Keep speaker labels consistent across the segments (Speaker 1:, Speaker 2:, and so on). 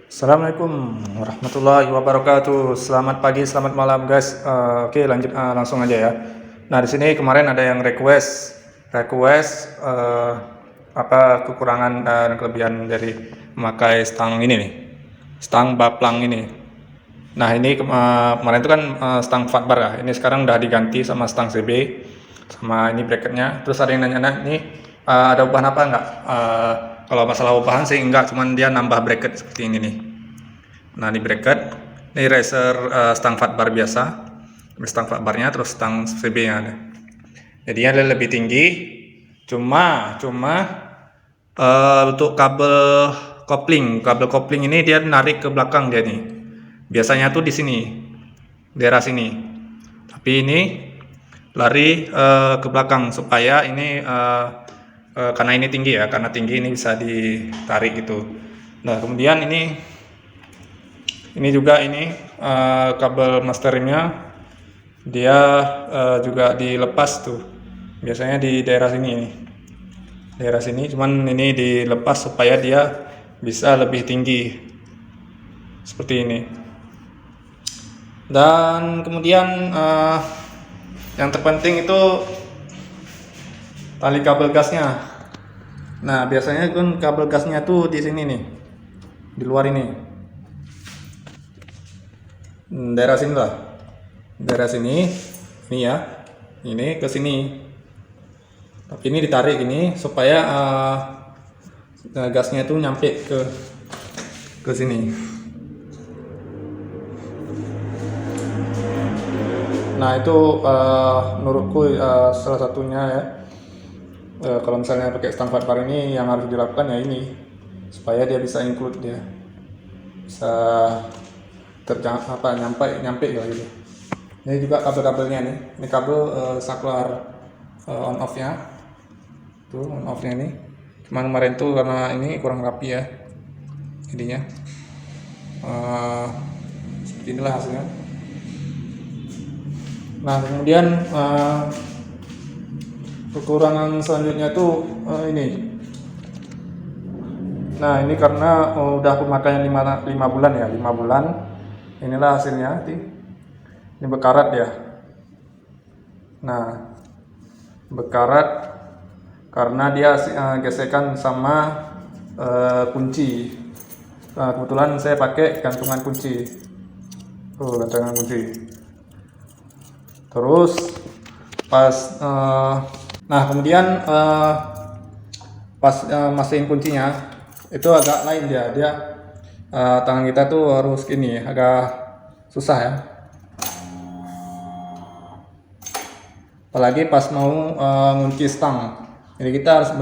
Speaker 1: Assalamualaikum warahmatullahi wabarakatuh. Selamat pagi, selamat malam guys. Oke, lanjut langsung aja ya. Nah, di sini kemarin ada yang request apa kekurangan dan kelebihan dari memakai stang ini nih, stang baplang ini. Nah, ini kemarin itu kan stang fatbar ya. Ini sekarang udah diganti sama stang CB, sama ini bracketnya. Terus ada yang nanya, ini ada ubahan apa enggak? Kalau masalah ubahan sih enggak, cuman dia nambah bracket seperti ini nih. Nah, ini bracket, ini racer stang fatbar biasa, ini stang fatbarnya, terus stang CB nya ada. Jadinya dia lebih tinggi, cuma untuk kabel kopling ini dia narik ke belakang dia nih. Biasanya tuh di sini, daerah sini. Tapi ini lari ke belakang supaya ini karena ini tinggi ya, karena tinggi ini bisa ditarik gitu. Nah, kemudian ini juga kabel masteringnya dia juga dilepas tuh. Biasanya di daerah sini ini. Daerah sini, cuman ini dilepas supaya dia bisa lebih tinggi. Seperti ini. Dan kemudian yang terpenting itu tali kabel gasnya. Nah, biasanya kan kabel gasnya tuh di sini nih. Di luar ini. Daerah sini lah, daerah sini, ini ya, ini ke sini. Tapi ini ditarik ini supaya gasnya itu nyampe ke sini. Nah, itu menurutku salah satunya ya. Kalau misalnya pakai stang fatbar ini yang harus dilakukan ya ini, supaya dia bisa include, dia bisa nyampe ya gitu. Ini juga kabel-kabelnya nih. Ini kabel saklar on off nya. Tuh on off nya nih. Cuman kemarin tuh karena ini kurang rapi ya. Jadinya seperti inilah hasilnya. Nah, kemudian kekurangan selanjutnya tuh ini. Nah, ini karena udah pemakaian 5 bulan ya, 5 bulan. Inilah hasilnya, ini bekarat ya. Nah, bekarat karena dia gesekan sama kunci. Nah, kebetulan saya pakai gantungan kunci. Gantungan kunci. Terus pas nah kemudian pas masukin kuncinya itu agak lain dia tangan kita tuh harus gini, agak susah ya, apalagi pas mau ngunci stang. Jadi kita harus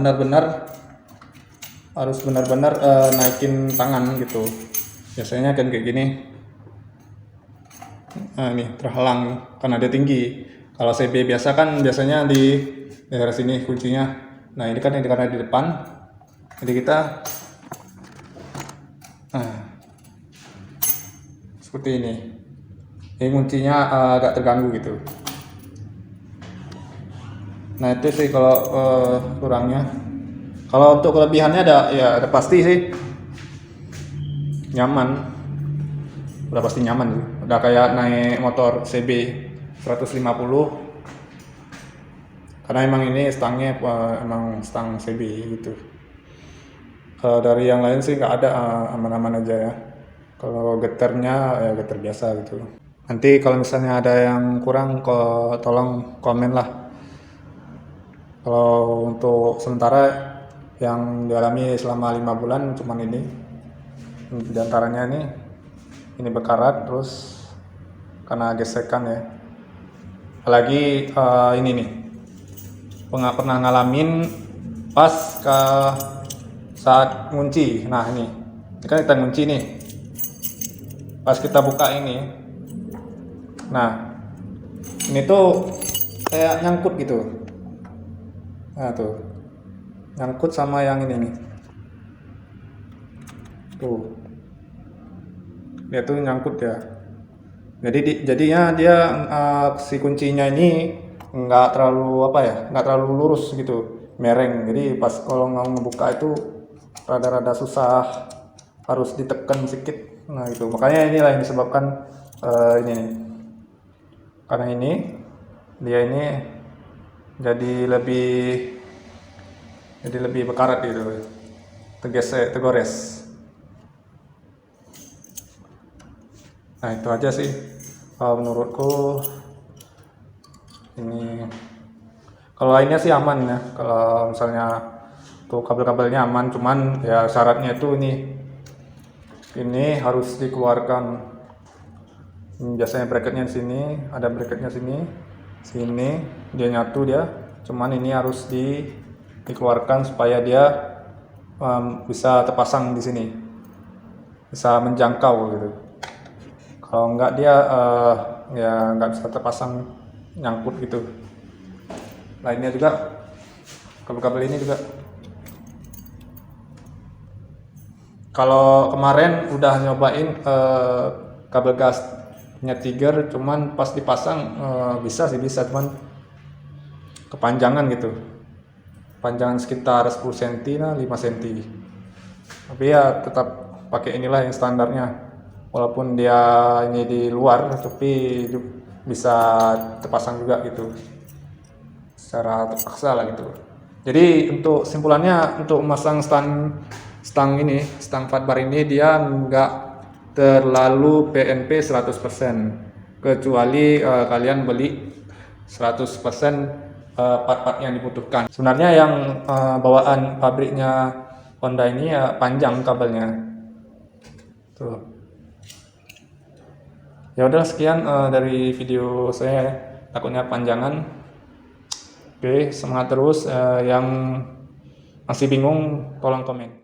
Speaker 1: benar-benar naikin tangan gitu. Biasanya kan kayak gini. Nah, ini terhalang karena dia tinggi. Kalau CB biasa kan biasanya di daerah sini kuncinya. Nah, ini kan karena di depan. Jadi kita seperti ini. Ini kuncinya agak terganggu gitu. Nah, itu sih kalau kurangnya. Kalau untuk kelebihannya ada pasti sih nyaman. Udah pasti nyaman sih. Udah kayak naik motor CB 150. Karena emang ini stangnya emang stang CB gitu. Kalau dari yang lain sih nggak ada, aman-aman aja ya. Kalau getarnya ya getar biasa gitu. Nanti kalau misalnya ada yang kurang, tolong komen lah. Kalau untuk sementara yang dialami selama 5 bulan cuman ini. Di antaranya ini bekarat, terus karena gesekan ya. Apalagi ini nih, pernah ngalamin pas saat ngunci. Nah, ini kan kita ngunci nih, pas kita buka ini, nah ini tuh kayak nyangkut gitu. Nah, tuh nyangkut sama yang ini nih, tuh dia tuh nyangkut ya. Jadinya dia si kuncinya ini nggak terlalu lurus gitu. mereng, jadi pas kalau mau ngebuka itu rada-rada susah, harus ditekan sedikit. Nah itu makanya inilah yang disebabkan ini nih, karena ini dia ini jadi lebih berkarat gitu, tergores. Nah itu aja sih menurutku. Ini kalau lainnya sih aman ya, kalau misalnya tuh kabel-kabelnya aman, cuman ya syaratnya itu ini harus dikeluarkan. Biasanya bracketnya di sini, ada bracketnya sini dia nyatu dia, cuman ini harus dikeluarkan supaya dia bisa terpasang di sini, bisa menjangkau gitu. Kalau enggak dia ya nggak bisa terpasang, nyangkut gitu. Lainnya juga kabel-kabel ini juga, kalau kemarin udah nyobain kabel gasnya Tiger, cuman pas dipasang bisa cuman kepanjangan gitu, panjangan sekitar 10 cm lah, 5 cm. Tapi ya tetap pakai inilah yang standarnya, walaupun dia ini di luar tapi bisa terpasang juga gitu secara terpaksa lah gitu. Jadi untuk simpulannya, untuk memasang stang fatbar ini, dia nggak terlalu PNP 100%, kecuali kalian beli 100% part-part yang dibutuhkan. Sebenarnya yang bawaan pabriknya Honda ini ya panjang kabelnya tuh. Ya udah, sekian dari video saya, takutnya panjangan. Oke, semangat terus. Yang masih bingung tolong komen.